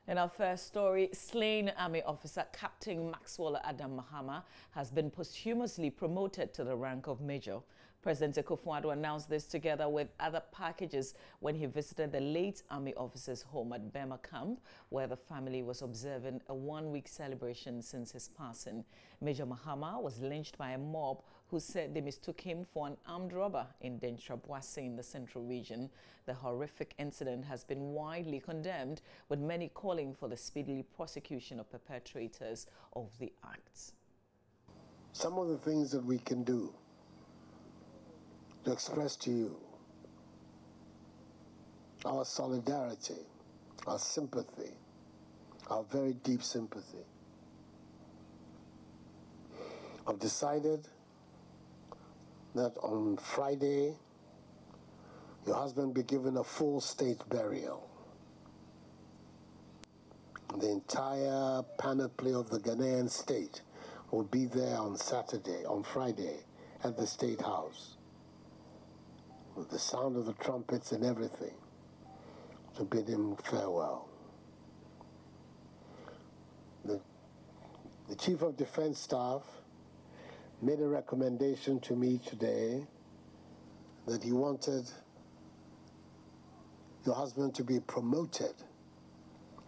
In our first story, slain Army officer Captain Maxwell Adam Mahama has been posthumously promoted to the rank of Major. President Akufo-Addo announced this together with other packages when he visited the late Army officer's home at Bema Camp, where the family was observing a one-week celebration since his passing. Major Mahama was lynched by a mob who said they mistook him for an armed robber in Dentraboise in the central region. The horrific incident has been widely condemned, with many calling for the speedy prosecution of perpetrators of the acts. Some of the things that we can do to express to you our solidarity, our sympathy, our very deep sympathy. I've decided that on Friday, your husband be given a full state burial. The entire panoply of the Ghanaian state will be there on Friday, at the State House, with the sound of the trumpets and everything, to bid him farewell. The Chief of Defense Staff made a recommendation to me today that he wanted your husband to be promoted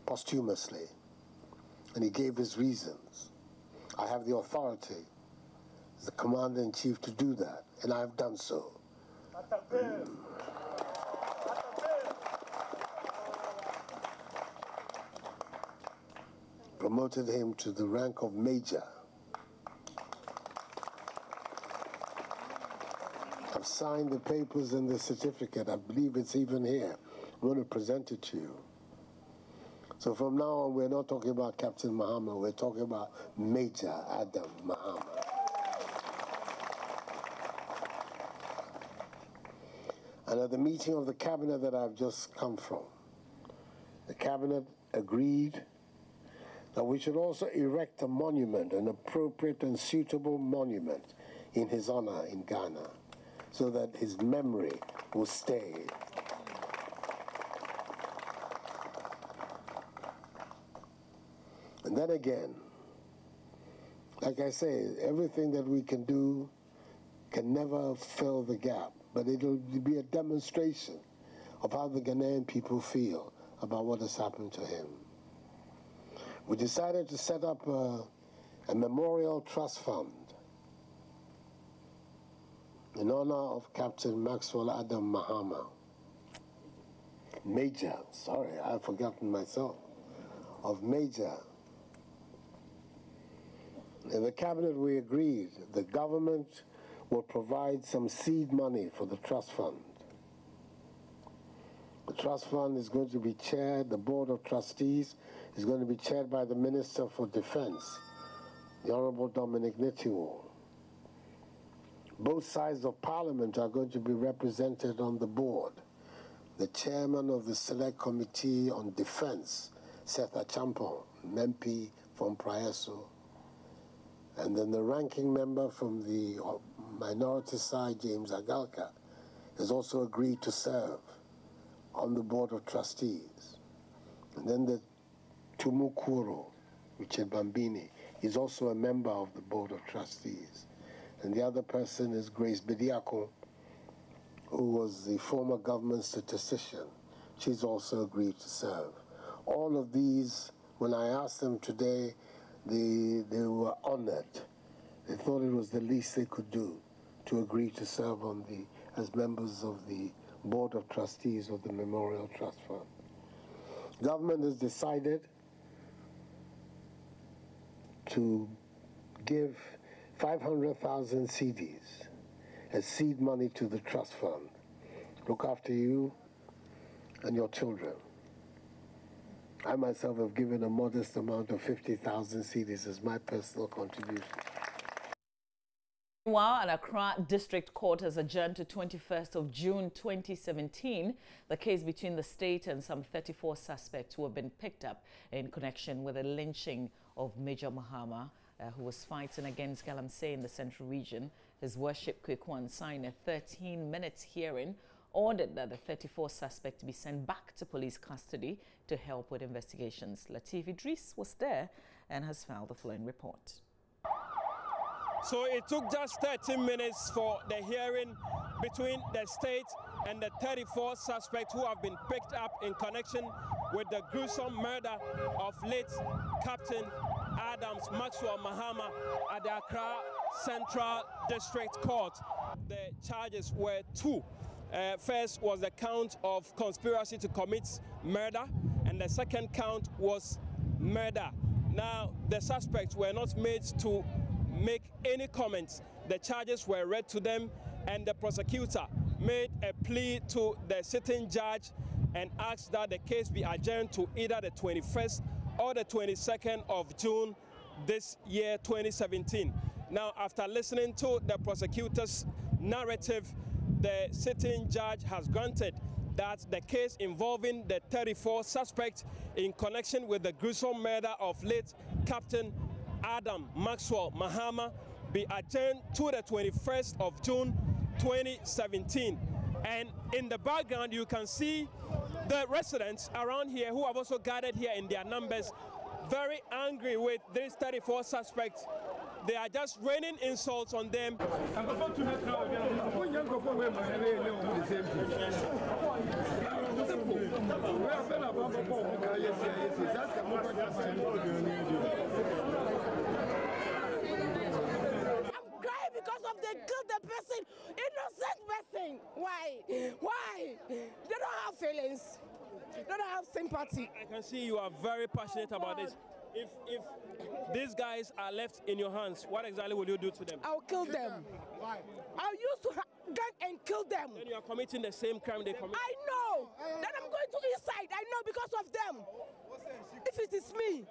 posthumously, and he gave his reasons. I have the authority as the Commander-in-Chief to do that, and I have done so. Promoted him to the rank of Major. I've signed the papers and the certificate. I believe it's even here. I'm going to present it to you. So from now on, we're not talking about Captain Mahama, we're talking about Major Adam Mahama. And at the meeting of the cabinet that I've just come from, the cabinet agreed that we should also erect a monument, an appropriate and suitable monument in his honor in Ghana, so that his memory will stay. And then again, like I say, everything that we can do can never fill the gap, but it'll be a demonstration of how the Ghanaian people feel about what has happened to him. We decided to set up a memorial trust fund in honor of Captain Maxwell Adam Mahama. Major, sorry, I've forgotten myself, of Major. In the cabinet, we agreed the government will provide some seed money for the trust fund. The trust fund is going to be chaired, the board of trustees is going to be chaired by the Minister for Defense, the Honorable Dominic Nitiwo. Both sides of Parliament are going to be represented on the board. The chairman of the Select Committee on Defense, Seth Achampong, MP from Praeso, and then the ranking member from the minority side, James Agalka, has also agreed to serve on the board of trustees. And then the Tumukuro, Richard Bambini, is also a member of the board of trustees. And the other person is Grace Bediako, who was the former government statistician. She's also agreed to serve. All of these, when I asked them today, they were honored. They thought it was the least they could do to agree to serve on as members of the Board of Trustees of the Memorial Trust Fund. Government has decided to give 500,000 cedis as seed money to the trust fund. Look after you and your children. I myself have given a modest amount of 50,000 cedis as my personal contribution. Meanwhile, an Accra District Court has adjourned to 21st of June 2017 the case between the state and some 34 suspects who have been picked up in connection with the lynching of Major Mahama, who was fighting against Galamsey in the central region. His worship Kwekwan signed a 13-minute hearing ordered that the 34 suspect be sent back to police custody to help with investigations. Latif Idris was there and has filed the following report. So it took just 30 minutes for the hearing between the state and the 34 suspects who have been picked up in connection with the gruesome murder of late Captain Adams Maxwell Mahama at the Accra Central District Court. The charges were two. First was the count of conspiracy to commit murder, and the second count was murder. Now, the suspects were not made to make any comments. The charges were read to them, and the prosecutor made a plea to the sitting judge and asked that the case be adjourned to either the 21st or the 22nd of June this year, 2017. Now, after listening to the prosecutor's narrative, the sitting judge has granted that the case involving the 34 suspects in connection with the gruesome murder of late Captain Adam Maxwell Mahama be adjourned to the 21st of June 2017. And in the background, you can see the residents around here who have also gathered here in their numbers, very angry with these 34 suspects. They are just raining insults on them. Because of they killed the person, innocent person. Why? Why? They don't have feelings. They don't have sympathy. I can see you are very passionate about this. If these guys are left in your hands, what exactly will you do to them? I'll kill them. Why? I'll use to gun and kill them. Then you are committing the same crime they commit. I know. Then I'm going to inside. I know because of them. If it is me,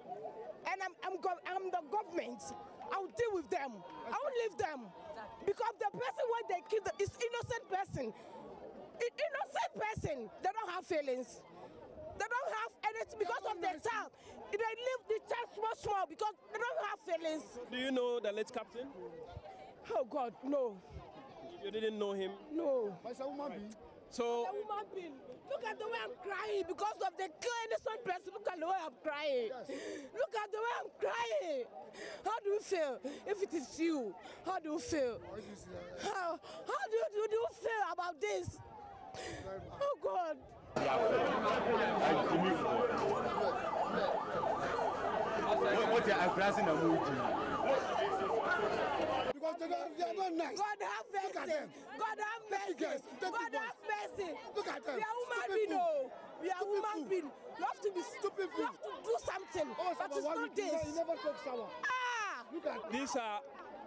and I'm the government, I'll deal with them. I won't leave them. Because the person when they kill is innocent person. Innocent person. They don't have feelings. They don't have anything because of their child. They leave the child small because they don't have feelings. Do you know the late captain? Oh God, no. You didn't know him? No. So, a woman being. Look at the way I'm crying because of the innocent person. Look at the way I'm crying. Look at the way I'm crying. How do you feel if it is you? How do you feel? How do you feel about this? Oh God. What you are pressing the mood? Because they are not nice. God have mercy. God have mercy. God have mercy. Look at them. We are human beings. No. We are human beings. You have to be stupid. You have to do something. But it's not this. You never talk sour. Look at these are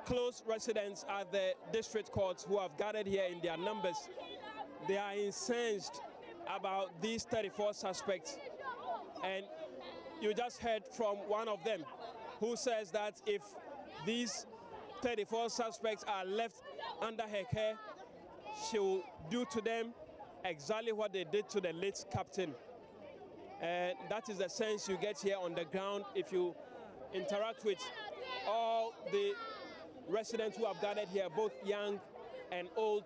close residents at the district courts who have gathered here in their numbers. They are incensed about these 34 suspects, and you just heard from one of them who says that if these 34 suspects are left under her care, she will do to them exactly what they did to the late captain. And that is the sense you get here on the ground if you interact with all the residents who have gathered here, both young and old.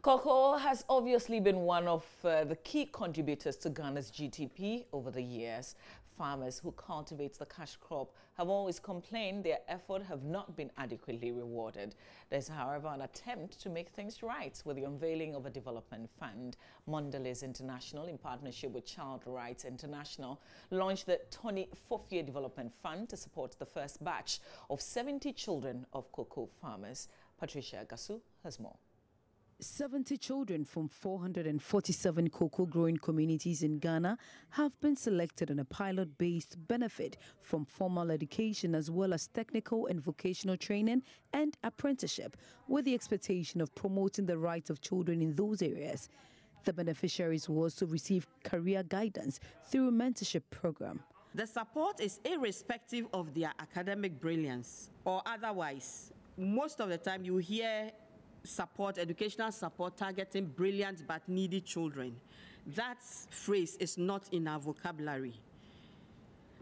Cocoa has obviously been one of the key contributors to Ghana's GDP over the years. Farmers who cultivate the cash crop have always complained their effort have not been adequately rewarded. There's, however, an attempt to make things right with the unveiling of a development fund. Mondelez International, in partnership with Child Rights International, launched the 24th Year Development Fund to support the first batch of 70 children of cocoa farmers. Patricia Gasu has more. 70 children from 447 cocoa-growing communities in Ghana have been selected on a pilot-based benefit from formal education as well as technical and vocational training and apprenticeship, with the expectation of promoting the rights of children in those areas. The beneficiaries will also receive career guidance through a mentorship program. The support is irrespective of their academic brilliance or otherwise. Most of the time you hear educational support targeting brilliant but needy children. That phrase is not in our vocabulary.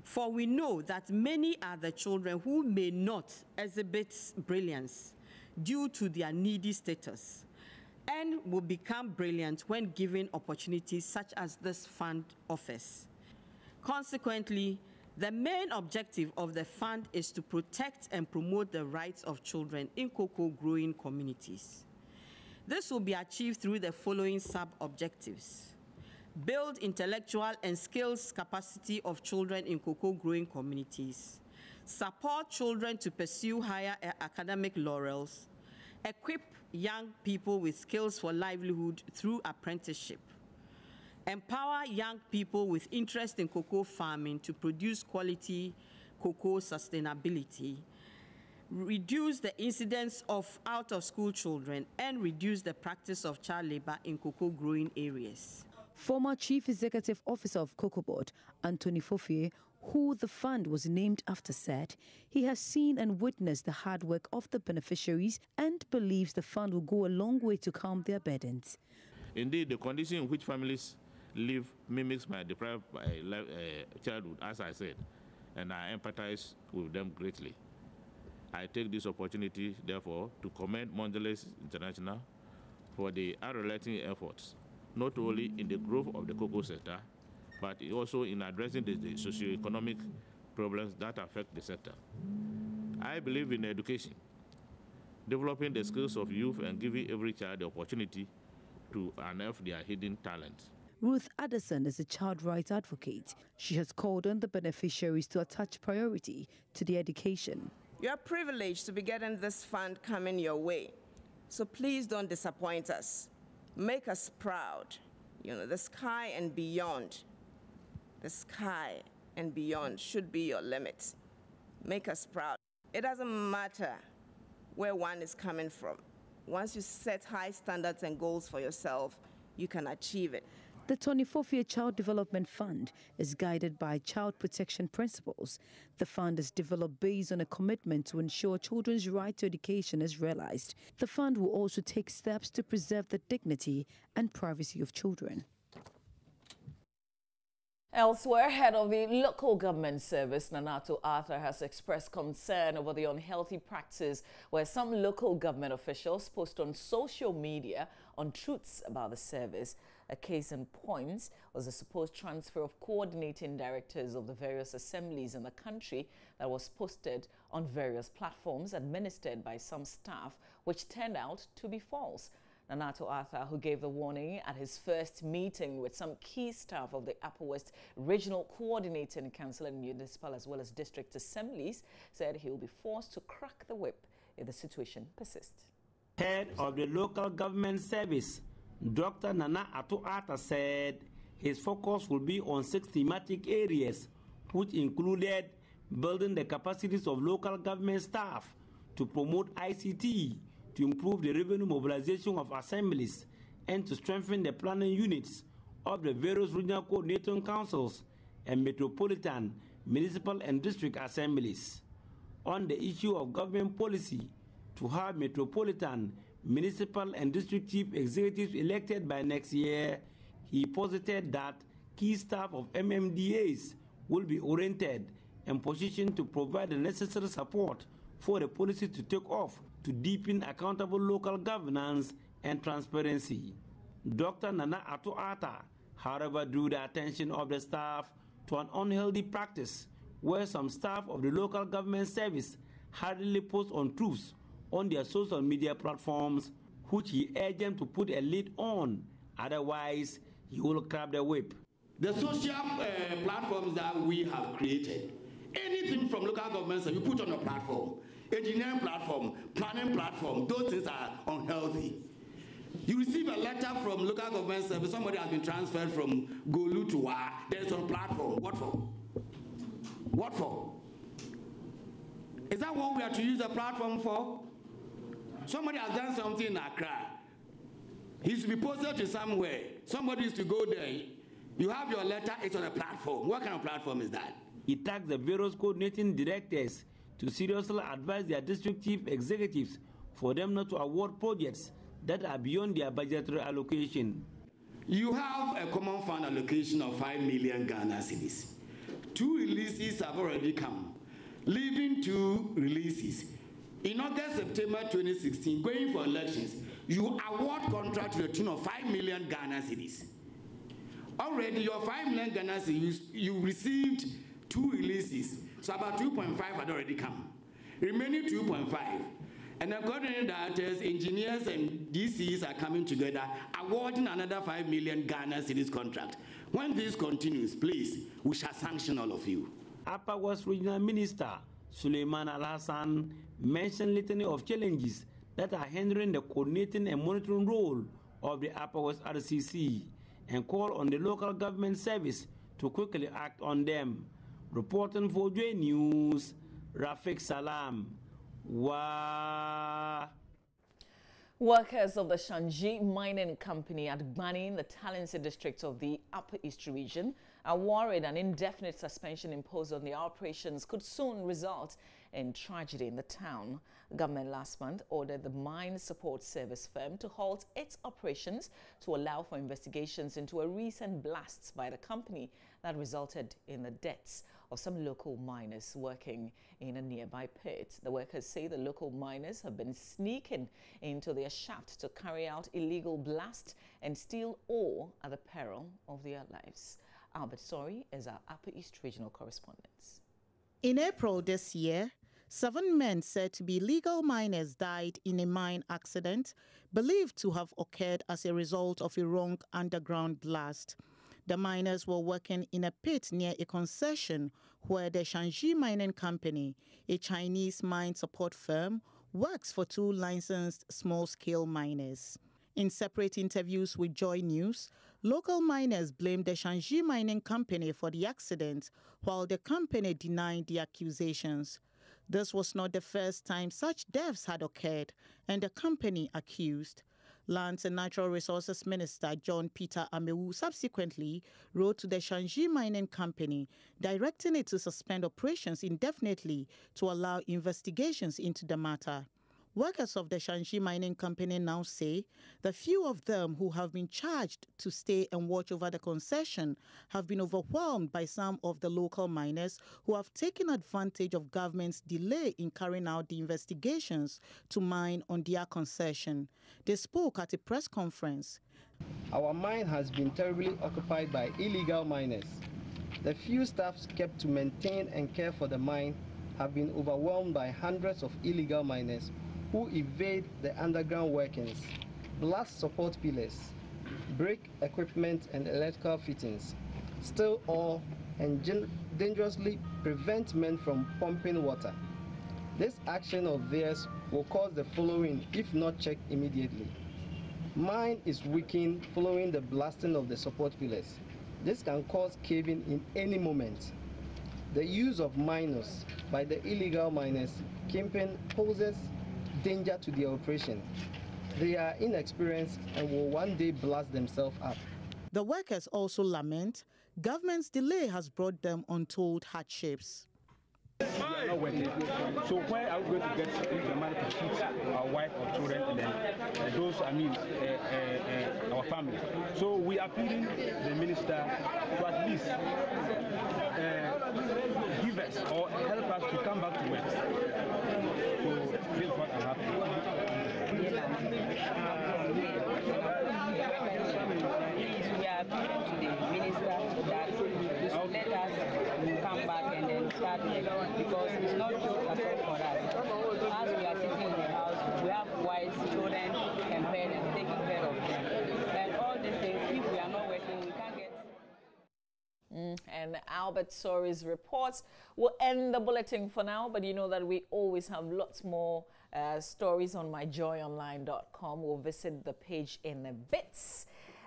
For we know that many are the children who may not exhibit brilliance due to their needy status and will become brilliant when given opportunities such as this fund offers. Consequently, the main objective of the fund is to protect and promote the rights of children in cocoa growing communities. This will be achieved through the following sub-objectives: build intellectual and skills capacity of children in cocoa growing communities, support children to pursue higher academic laurels, equip young people with skills for livelihood through apprenticeship, empower young people with interest in cocoa farming to produce quality cocoa sustainability, reduce the incidence of out-of-school children, and reduce the practice of child labor in cocoa growing areas. Former Chief Executive Officer of Cocoa Board, Anthony Fofie, who the fund was named after, said he has seen and witnessed the hard work of the beneficiaries and believes the fund will go a long way to calm their burdens. Indeed, the condition in which families live mimics my deprived childhood, as I said, and I empathize with them greatly. I take this opportunity, therefore, to commend Mondelez International for the unrelenting efforts, not only in the growth of the cocoa sector, but also in addressing the socio-economic problems that affect the sector. I believe in education, developing the skills of youth and giving every child the opportunity to unearth their hidden talents. Ruth Addison is a child rights advocate. She has called on the beneficiaries to attach priority to their education. You are privileged to be getting this fund coming your way, so please don't disappoint us. Make us proud. You know, the sky and beyond. The sky and beyond should be your limit. Make us proud. It doesn't matter where one is coming from. Once you set high standards and goals for yourself, you can achieve it. The 24th-year Child Development Fund is guided by child protection principles. The fund is developed based on a commitment to ensure children's right to education is realized. The fund will also take steps to preserve the dignity and privacy of children. Elsewhere, head of the local government service, Nanato Arthur, has expressed concern over the unhealthy practice where some local government officials post on social media untruths about the service. A case in point was the supposed transfer of coordinating directors of the various assemblies in the country that was posted on various platforms administered by some staff, which turned out to be false. Nanato Arthur, who gave the warning at his first meeting with some key staff of the Upper West Regional Coordinating Council and municipal as well as district assemblies, said he will be forced to crack the whip if the situation persists. Head of the local government service, Dr. Nanato Arthur, said his focus will be on 6 thematic areas, which included building the capacities of local government staff to promote ICT, to improve the revenue mobilization of assemblies, and to strengthen the planning units of the various regional coordinating councils and metropolitan, municipal and district assemblies. On the issue of government policy, to have metropolitan, municipal and district chief executives elected by next year, he posited that key staff of MMDAs will be oriented and positioned to provide the necessary support for the policy to take off to deepen accountable local governance and transparency. Dr. Nanato Arthur, however, drew the attention of the staff to an unhealthy practice where some staff of the local government service hurriedly post untruths on their social media platforms, which he urged them to put a lid on, otherwise he will crack the whip. The social platforms that we have created, anything from local governments that you put on a platform, engineering platform, planning platform, those things are unhealthy. You receive a letter from local government service, somebody has been transferred from Golu to Wa, there's a platform. What for? What for? Is that what we are to use the platform for? Somebody has done something in Accra. He's to be posted to somewhere. Somebody is to go there. You have your letter, it's on a platform. What kind of platform is that? He tasked the various coordinating directors to seriously advise their district chief executives for them not to award projects that are beyond their budgetary allocation. You have a common fund allocation of 5 million Ghana cedis. 2 releases have already come, leaving 2 releases. In August, September 2016, going for elections, you award contract to the tune of 5 million Ghana cedis. Already, your 5 million Ghana cedis, you received 2 releases, so about 2.5 had already come. Remaining 2.5. And according to that, engineers and DCs are coming together, awarding another 5 million Ghana cedis contract. When this continues, please, we shall sanction all of you. Upper West Regional Minister Suleiman Al-Hassan mentioned litany of challenges that are hindering the coordinating and monitoring role of the Upper West RCC and called on the local government service to quickly act on them. Reporting for JoyNews, Rafiq Salam. Workers of the Shanji Mining Company at Gbani in the Talensi district of the Upper East region are worried an indefinite suspension imposed on the operations could soon result in tragedy in the town. The government last month ordered the mine support service firm to halt its operations to allow for investigations into a recent blast by the company that resulted in the deaths of some local miners working in a nearby pit. The workers say the local miners have been sneaking into their shaft to carry out illegal blast and steal ore at the peril of their lives. Albert Sori is our Upper East regional correspondent. In April this year, 7 men said to be legal miners died in a mine accident believed to have occurred as a result of a wrong underground blast. The miners were working in a pit near a concession where the Shanji Mining Company, a Chinese mine support firm, works for 2 licensed small-scale miners. In separate interviews with JoyNews, local miners blamed the Shanji Mining Company for the accident, while the company denied the accusations. This was not the first time such deaths had occurred, and the company accused. Lands and Natural Resources Minister John Peter Amewu subsequently wrote to the Shanji Mining Company, directing it to suspend operations indefinitely to allow investigations into the matter. Workers of the Shanji Mining Company now say the few of them who have been charged to stay and watch over the concession have been overwhelmed by some of the local miners who have taken advantage of government's delay in carrying out the investigations to mine on their concession. They spoke at a press conference. Our mine has been terribly occupied by illegal miners. The few staffs kept to maintain and care for the mine have been overwhelmed by hundreds of illegal miners who evade the underground workings, blast support pillars, break equipment and electrical fittings, steal ore, and dangerously prevent men from pumping water. This action of theirs will cause the following if not checked immediately. Mine is weakened following the blasting of the support pillars. This can cause caving in any moment. The use of miners by the illegal miners, kingpin, poses danger to the operation. They are inexperienced and will one day blast themselves up. The workers also lament government's delay has brought them untold hardships. We are not working. So where are we going to get the money to feed our wife or children and then our family? So we are pleading the minister to at least give us or help us to come back to work. So this is what I'm happy. We are appealing to the minister that he should let us come back and then start because it's not just at all for us. As we are sitting in the house, we have wives, children, and parents taking care of them. And all these things, if we are not working, we can't get. And Albert Sori's reports will end the bulletin for now, but you know that we always have lots more stories on myjoyonline.com. We'll visit the page in a bit.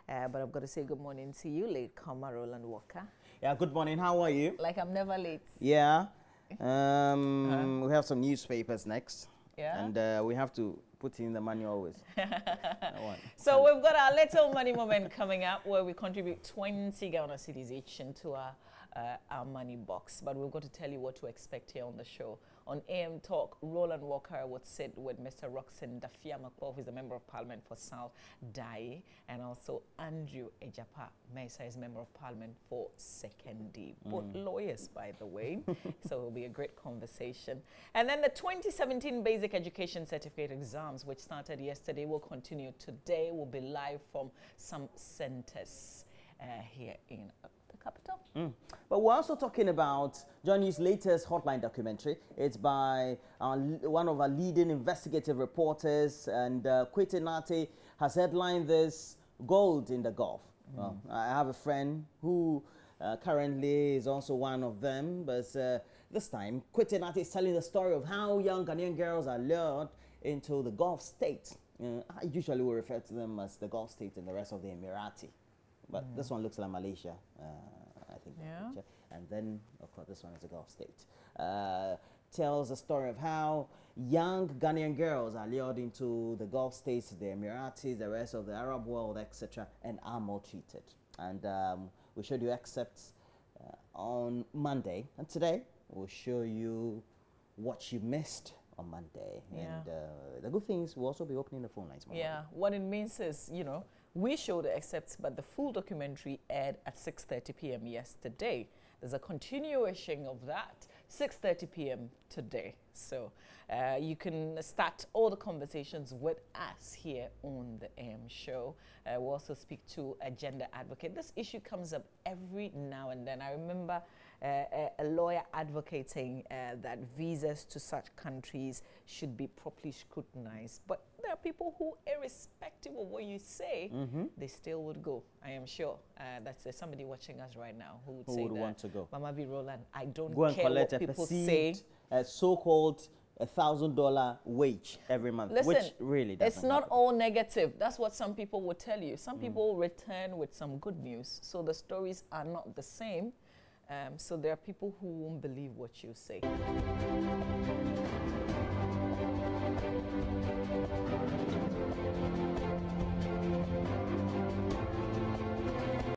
But I've got to say good morning to you, late comer Roland Walker. Yeah, good morning. How are you? Like I'm never late. Yeah. We have some newspapers next. Yeah. And we have to put in the money always. So we've got our little money moment coming up where we contribute 20 Ghana cedis each into our money box. But we've got to tell you what to expect here on the show On AM Talk, Roland Walker would sit with Mr. Roxin Dafiamakpo, who is a Member of Parliament for South Dai, and also Andrew Ejapa Mesa is Member of Parliament for Sekendi. Both lawyers, by the way. So it will be a great conversation. And then the 2017 Basic Education Certificate exams, which started yesterday, will continue today. Will be live from some centers here in the capital. But we're also talking about JoyNews' latest Hotline documentary. It's by one of our leading investigative reporters, and Kwete Nate has headlined this, Gold in the Gulf. Well, I have a friend who currently is also one of them, but this time Kwete Nate is telling the story of how young Ghanaian girls are lured into the Gulf states. I usually will refer to them as the Gulf states and the rest of the Emirati. But this one looks like Malaysia, I think. Yeah. And then, of course, this one is a Gulf state. Tells the story of how young Ghanaian girls are lured into the Gulf states, the Emiratis, the rest of the Arab world, etc., and are maltreated. And we showed you excerpts on Monday. And today, we'll show you what you missed on Monday. Yeah. And the good things, we'll also be opening the phone lines. Yeah, what it means is, you know, we showed the excerpts, but the full documentary aired at 6:30 p.m. yesterday. There's a continuation of that, 6:30 p.m. today. So you can start all the conversations with us here on the AM show. We'll also speak to a gender advocate. This issue comes up every now and then. I remember a lawyer advocating that visas to such countries should be properly scrutinized. But there are people who, irrespective of what you say, they still would go. I am sure there's somebody watching us right now who would say that. Want to go? Mama V. Roland, I don't go and care collect what a people perceived, say. So-called $1,000 wage every month, Listen, which really doesn't it's not happen. all negative. That's what some people will tell you. Some people return with some good news. So the stories are not the same. So there are people who won't believe what you say.